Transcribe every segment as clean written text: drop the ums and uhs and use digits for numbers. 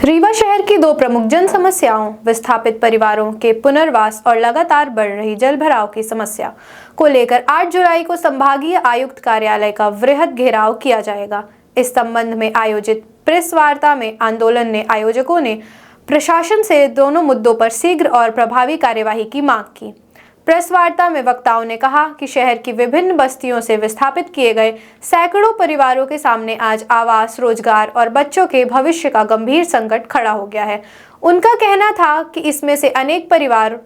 रीवा शहर की दो प्रमुख जन समस्याओं विस्थापित परिवारों के पुनर्वास और लगातार बढ़ रही जल भराव की समस्या को लेकर 8 जुलाई को संभागीय आयुक्त कार्यालय का वृहद घेराव किया जाएगा। इस संबंध में आयोजित प्रेस वार्ता में आंदोलन ने आयोजकों ने प्रशासन से दोनों मुद्दों पर शीघ्र और प्रभावी कार्यवाही की मांग की। प्रेस वार्ता में वक्ताओं ने कहा कि शहर की विभिन्न बस्तियों से विस्थापित किए गए सैकड़ों परिवारों के सामने आज आवास, रोजगार और बच्चों के भविष्य का गंभीर संकट खड़ा हो गया है। उनका कहना था कि इसमें से अनेक परिवार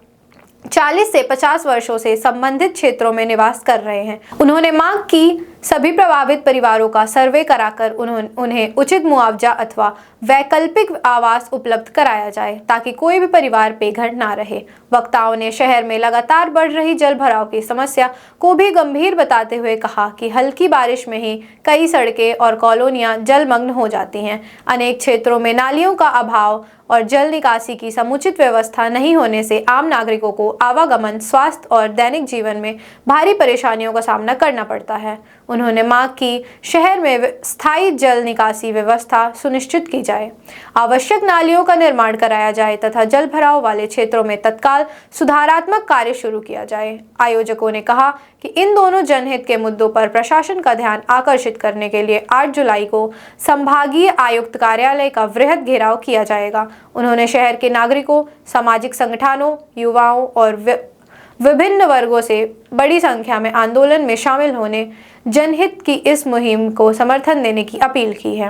40 से 50 वर्षों से संबंधित क्षेत्रों में निवास कर रहे हैं। उन्होंने मांग की सभी प्रभावित परिवारों का सर्वे कराकर उन्हें उचित मुआवजा अथवा वैकल्पिक आवास उपलब्ध कराया जाए ताकि कोई भी परिवार बेघर ना रहे। वक्ताओं ने शहर में लगातार बढ़ रही जल भराव की समस्या को भी गंभीर बताते हुए कहा कि हल्की बारिश में ही कई सड़कें और कॉलोनियां जलमग्न हो जाती हैं। अनेक क्षेत्रों में नालियों का अभाव और जल निकासी की समुचित व्यवस्था नहीं होने से आम नागरिकों को आवागमन, स्वास्थ्य और दैनिक जीवन में भारी परेशानियों का सामना करना पड़ता है। उन्होंने मांग की शहर में स्थायी जल निकासी व्यवस्था सुनिश्चित की जाए, आवश्यक नालियों का निर्माण कराया जाए तथा जल भराव वाले क्षेत्रों में तत्काल सुधारात्मक कार्य शुरू किया जाए। आयोजकों ने कहा कि इन दोनों जनहित के मुद्दों पर प्रशासन का ध्यान आकर्षित करने के लिए 8 जुलाई को संभागीय आयुक्त कार्यालय का वृहद घेराव किया जाएगा। उन्होंने शहर के नागरिकों, सामाजिक संगठनों, युवाओं और विभिन्न वर्गों से बड़ी संख्या में आंदोलन में शामिल होने जनहित की इस मुहिम को समर्थन देने की अपील की है।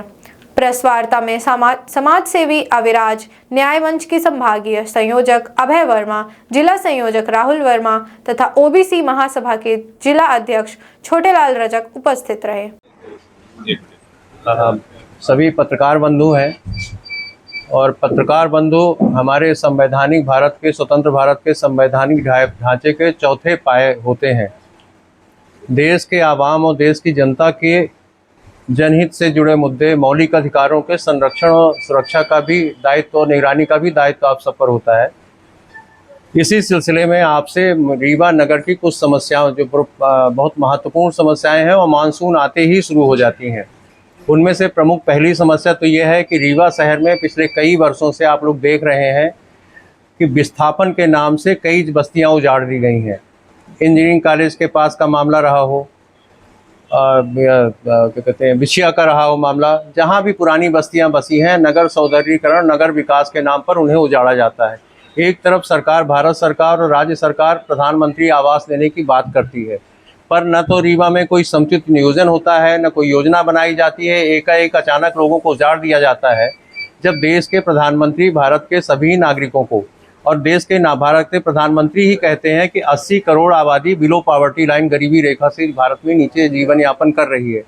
प्रेस वार्ता में समाज सेवी अविराज, न्याय मंच के संभागीय संयोजक अभय वर्मा, जिला संयोजक राहुल वर्मा तथा ओबीसी महासभा के जिला अध्यक्ष छोटेलाल रजक उपस्थित रहे। सभी पत्रकार बंधु हैं और पत्रकार बंधु हमारे संवैधानिक भारत के, स्वतंत्र भारत के संवैधानिक ढांचे के चौथे पाए होते हैं। देश के आवाम और देश की जनता के जनहित से जुड़े मुद्दे, मौलिक अधिकारों के संरक्षण और सुरक्षा का भी दायित्व और निगरानी का भी दायित्व आप सब पर होता है। इसी सिलसिले में आपसे रीवा नगर की कुछ समस्याओं, जो बहुत महत्वपूर्ण समस्याएं हैं और मानसून आते ही शुरू हो जाती हैं, उनमें से प्रमुख पहली समस्या तो ये है कि रीवा शहर में पिछले कई वर्षों से आप लोग देख रहे हैं कि विस्थापन के नाम से कई बस्तियां उजाड़ दी गई हैं। इंजीनियरिंग कॉलेज के पास का मामला रहा हो, क्या कहते हैं, बिछिया का रहा हो मामला, जहां भी पुरानी बस्तियां बसी हैं, नगर सौंदर्यीकरण, नगर विकास के नाम पर उन्हें उजाड़ा जाता है। एक तरफ सरकार, भारत सरकार और राज्य सरकार प्रधानमंत्री आवास देने की बात करती है, पर न तो रीवा में कोई समुचित नियोजन होता है, न कोई योजना बनाई जाती है। एकाएक अचानक लोगों को उजाड़ दिया जाता है। जब देश के प्रधानमंत्री भारत के सभी नागरिकों को, और देश के भारत के प्रधानमंत्री ही कहते हैं कि 80 करोड़ आबादी बिलो पॉवर्टी लाइन, गरीबी रेखा से भारत में नीचे जीवन यापन कर रही है,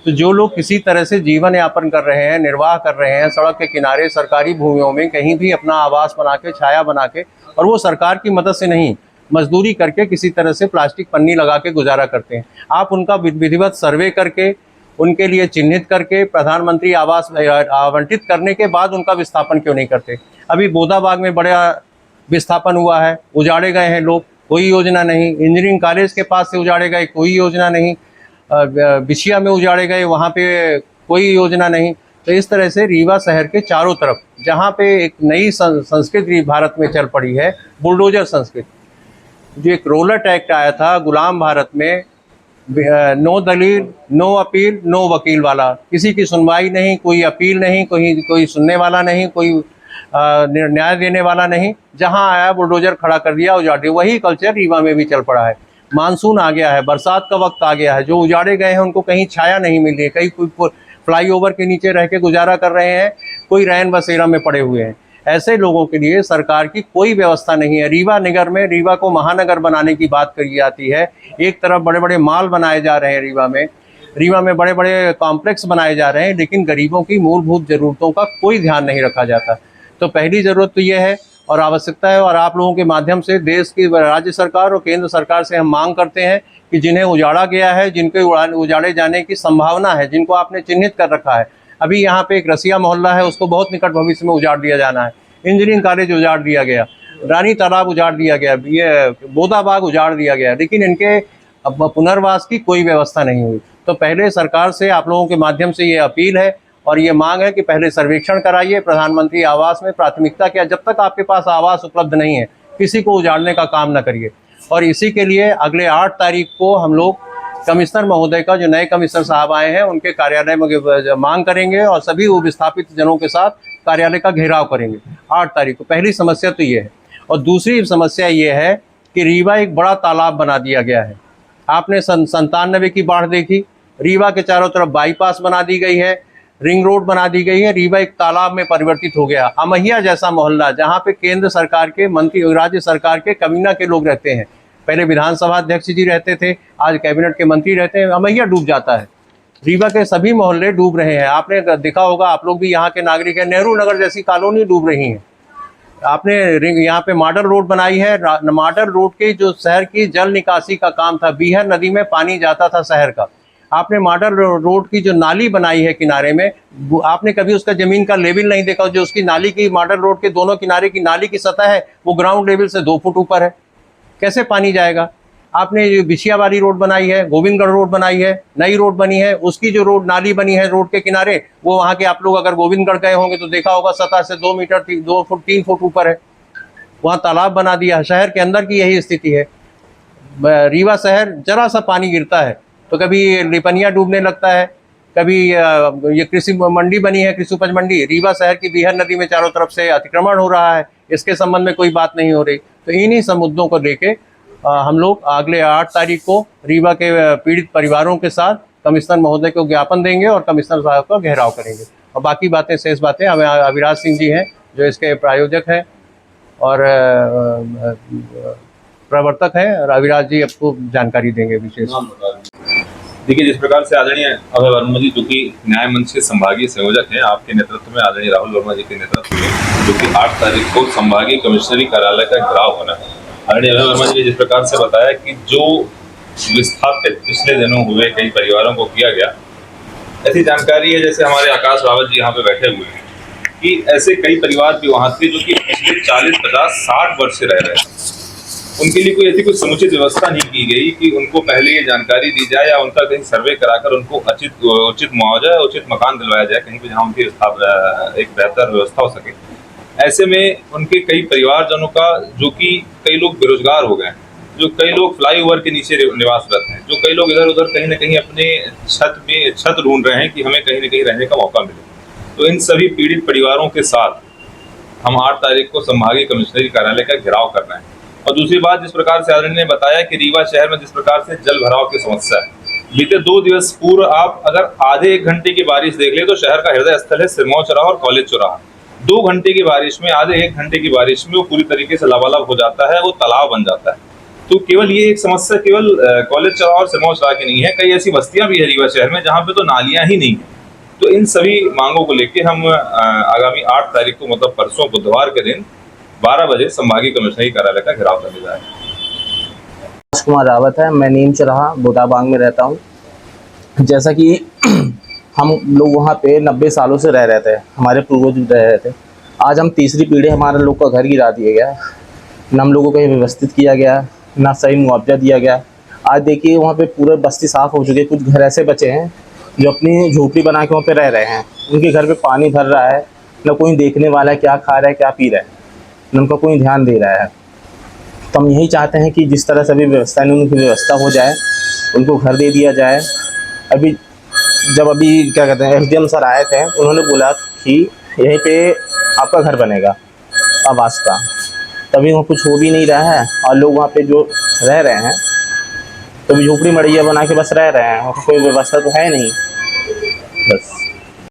तो जो लोग किसी तरह से जीवन यापन कर रहे हैं, निर्वाह कर रहे हैं, सड़क के किनारे, सरकारी भूमियों में कहीं भी अपना आवास बना के, छाया बना के, और वो सरकार की मदद से नहीं, मजदूरी करके किसी तरह से प्लास्टिक पन्नी लगा के गुजारा करते हैं। आप उनका विधिवत सर्वे करके, उनके लिए चिन्हित करके प्रधानमंत्री आवास आवंटित करने के बाद उनका विस्थापन क्यों नहीं करते? अभी बोदाबाग में बड़ा विस्थापन हुआ है, उजाड़े गए हैं लोग, कोई योजना नहीं। इंजीनियरिंग कॉलेज के पास से उजाड़े गए, कोई योजना नहीं। बिछिया में उजाड़े गए, वहाँ पे कोई योजना नहीं। तो इस तरह से रीवा शहर के चारों तरफ, जहाँ पे एक नई संस्कृति भारत में चल पड़ी है, बुलडोजर संस्कृति, जो एक रोलट एक्ट आया था गुलाम भारत में, नो दलील, नो अपील, नो वकील वाला, किसी की सुनवाई नहीं, कोई अपील नहीं, कोई सुनने वाला नहीं, कोई न्याय देने वाला नहीं, जहां आया बुलडोजर खड़ा कर दिया, उजाड़ दिया। वही कल्चर रीवा में भी चल पड़ा है। मानसून आ गया है, बरसात का वक्त आ गया है, जो उजाड़े गए हैं उनको कहीं छाया नहीं मिल रही है, कहीं कोई फ्लाईओवर के नीचे रह के गुजारा कर रहे हैं, कोई रैन बसेरा में पड़े हुए हैं। ऐसे लोगों के लिए सरकार की कोई व्यवस्था नहीं है। रीवा नगर में, रीवा को महानगर बनाने की बात करी जाती है। एक तरफ बड़े बड़े मॉल बनाए जा रहे हैं, रीवा में बड़े बड़े कॉम्प्लेक्स बनाए जा रहे हैं, लेकिन गरीबों की मूलभूत ज़रूरतों का कोई ध्यान नहीं रखा जाता। तो पहली ज़रूरत तो यह है और आवश्यकता है, और आप लोगों के माध्यम से देश की राज्य सरकार और केंद्र सरकार से हम मांग करते हैं कि जिन्हें उजाड़ा गया है, जिनके उजाड़े जाने की संभावना है, जिनको आपने चिन्हित कर रखा है, अभी यहाँ पे एक रसिया मोहल्ला है, उसको बहुत निकट भविष्य में उजाड़ दिया जाना है। इंजीनियरिंग कॉलेज उजाड़ दिया गया, रानी तालाब उजाड़ दिया गया, ये बोदाबाग उजाड़ दिया गया, लेकिन इनके पुनर्वास की कोई व्यवस्था नहीं हुई। तो पहले सरकार से आप लोगों के माध्यम से ये अपील है और ये मांग है कि पहले सर्वेक्षण कराइए प्रधानमंत्री आवास में, प्राथमिकता क्या, जब तक आपके पास आवास उपलब्ध नहीं है किसी को उजाड़ने का काम न करिए। और इसी के लिए अगले 8 तारीख को हम लोग कमिश्नर महोदय का, जो नए कमिश्नर साहब आए हैं, उनके कार्यालय में मांग करेंगे और सभी विस्थापित जनों के साथ कार्यालय का घेराव करेंगे 8 तारीख को। पहली समस्या तो ये है। और दूसरी समस्या ये है कि रीवा एक बड़ा तालाब बना दिया गया है। आपने 97 की बाढ़ देखी, रीवा के चारों तरफ बाईपास बना दी गई है, रिंग रोड बना दी गई है, रीवा एक तालाब में परिवर्तित हो गया। अमहिया जैसा मोहल्ला जहाँ पे केंद्र सरकार के मंत्री, राज्य सरकार के कमीना के लोग रहते हैं, पहले विधानसभा अध्यक्ष जी रहते थे, आज कैबिनेट के मंत्री रहते हैं, अमहिया डूब जाता है। रीवा के सभी मोहल्ले डूब रहे हैं। आपने देखा होगा, आप लोग भी यहाँ के नागरिक हैं, नेहरू नगर जैसी कॉलोनी डूब रही है। आपने यहाँ पे मॉडल रोड बनाई है, मॉडल रोड के जो शहर की जल निकासी का काम था, बीहर नदी में पानी जाता था शहर का, आपने मॉडल रोड की जो नाली बनाई है किनारे में, आपने कभी उसका जमीन का लेवल नहीं देखा। जो उसकी नाली की, मॉडल रोड के दोनों किनारे की नाली की सतह है वो ग्राउंड लेवल से 2 फुट ऊपर है, कैसे पानी जाएगा। आपने जो बिछिया वाली रोड बनाई है, गोविंदगढ़ रोड बनाई है, नई रोड बनी है, उसकी जो रोड नाली बनी है रोड के किनारे, वो वहाँ के आप लोग अगर गोविंदगढ़ गए होंगे तो देखा होगा सतह से 2 मीटर 2 फुट 3 फुट ऊपर है। वहाँ तालाब बना दिया है। शहर के अंदर की यही स्थिति है। रीवा शहर जरा सा पानी गिरता है तो कभी लिपनिया डूबने लगता है, कभी ये कृषि मंडी बनी है, कृषि उपज मंडी, रीवा शहर की बीहर नदी में चारों तरफ से अतिक्रमण हो रहा है, इसके संबंध में कोई बात नहीं हो रही। तो इन्हीं सब मुद्दों को लेके हम लोग अगले 8 तारीख को रीवा के पीड़ित परिवारों के साथ कमिश्नर महोदय को ज्ञापन देंगे और कमिश्नर साहब का घेराव करेंगे। और बाकी बातें, शेष बातें हमें अविराज सिंह जी हैं जो इसके प्रायोजक हैं और प्रवर्तक हैं, और अविराज जी आपको जानकारी देंगे विशेष। देखिए, जिस प्रकार से आदरणीय अभय वर्मा जी, जो कि न्याय मंच के संभागीय संयोजक हैं, आपके नेतृत्व में, आदरणीय राहुल वर्मा जी के नेतृत्व में, जो कि 8 तारीख को संभागीय कमिश्नरी कार्यालय का घेराव होना है। आदरणीय अभय वर्मा जी ने जिस प्रकार से बताया कि जो विस्थापित पिछले दिनों हुए कई परिवारों को किया गया, ऐसी जानकारी है जैसे हमारे आकाश रावत जी यहाँ पे बैठे हुए हैं कि ऐसे कई परिवार भी वहाँ थे जो कि पिछले 40, 50, 60 वर्ष से रह रहे हैं। उनके लिए कोई ऐसी कोई समुचित व्यवस्था नहीं की गई कि उनको पहले ये जानकारी दी जाए या उनका कहीं सर्वे कराकर उनको उचित मुआवजा, उचित मकान दिलवाया जाए कहीं पे, जहाँ उनकी एक बेहतर व्यवस्था हो सके। ऐसे में उनके कई परिवारजनों का, जो कि कई लोग बेरोजगार हो गए, जो कई लोग फ्लाईओवर के नीचे निवासरत हैं, जो कई लोग इधर उधर कहीं ना कहीं अपने छत ढूंढ रहे हैं कि हमें कहीं ना कहीं रहने का मौका मिले। तो इन सभी पीड़ित परिवारों के साथ हम 8 तारीख को संभागीय कमिश्नरी कार्यालय का घेराव कर रहे हैं। और दूसरी बात, जिस प्रकार से आदरणीय ने बताया कि रीवा शहर में जिस प्रकार से जल भराव की समस्या है, बीते 2 दिवस पूर्व आप अगर आधे 1 घंटे की बारिश देख ले तो शहर का हृदय स्थल है सिरमौर चौराहा और कॉलेज चौराहा। 2 घंटे की बारिश में, आधे 1 घंटे की बारिश में वो पूरी तरीके से लबालब हो जाता है, वो तालाब बन जाता है। तो केवल ये एक समस्या केवल कॉलेज चौराहा और सिरमौर चौराहा की नहीं है, कई ऐसी बस्तियां भी है रीवा शहर में जहाँ पे तो नालियां ही नहीं है। तो इन सभी मांगों को लेके हम आगामी 8 तारीख को, मतलब परसों बुधवार के दिन 12 बजे संभागीय कमिश्नरी कार्यालय का घेराव करने जा रहे हैं। कुमार रावत है, मैं नीम चौराहा बोदाबाग में रहता हूँ। जैसा कि हम लोग वहाँ पे 90 सालों से रह रहे थे, हमारे पूर्वज रह रहे थे। आज हम तीसरी पीढ़ी, हमारे लोग का घर गिरा दिया गया, न हम लोगों को व्यवस्थित किया गया, ना सही मुआवजा दिया गया। आज देखिए वहाँ पे पूरे बस्ती साफ़ हो चुकी है। कुछ घर ऐसे बचे हैं जो अपनी झोपड़ी बना के वहाँ पे रह रहे हैं, उनके घर पे पानी भर रहा है, न कोई देखने वाला है क्या खा रहा है क्या पी रहा है, न उनका कोई ध्यान दे रहा है। तो हम यही चाहते हैं कि जिस तरह से भी व्यवस्था नहीं, उनकी व्यवस्था हो जाए, उनको घर दे दिया जाए। अभी क्या कहते हैं, SDM सर आए थे, उन्होंने बोला कि यहीं पे आपका घर बनेगा आवास का, तभी वहाँ कुछ हो भी नहीं रहा है और लोग वहाँ पे जो रह रहे हैं तो झोपड़ी मड़ैया बना के बस रह रहे हैं, कोई व्यवस्था तो है नहीं बस।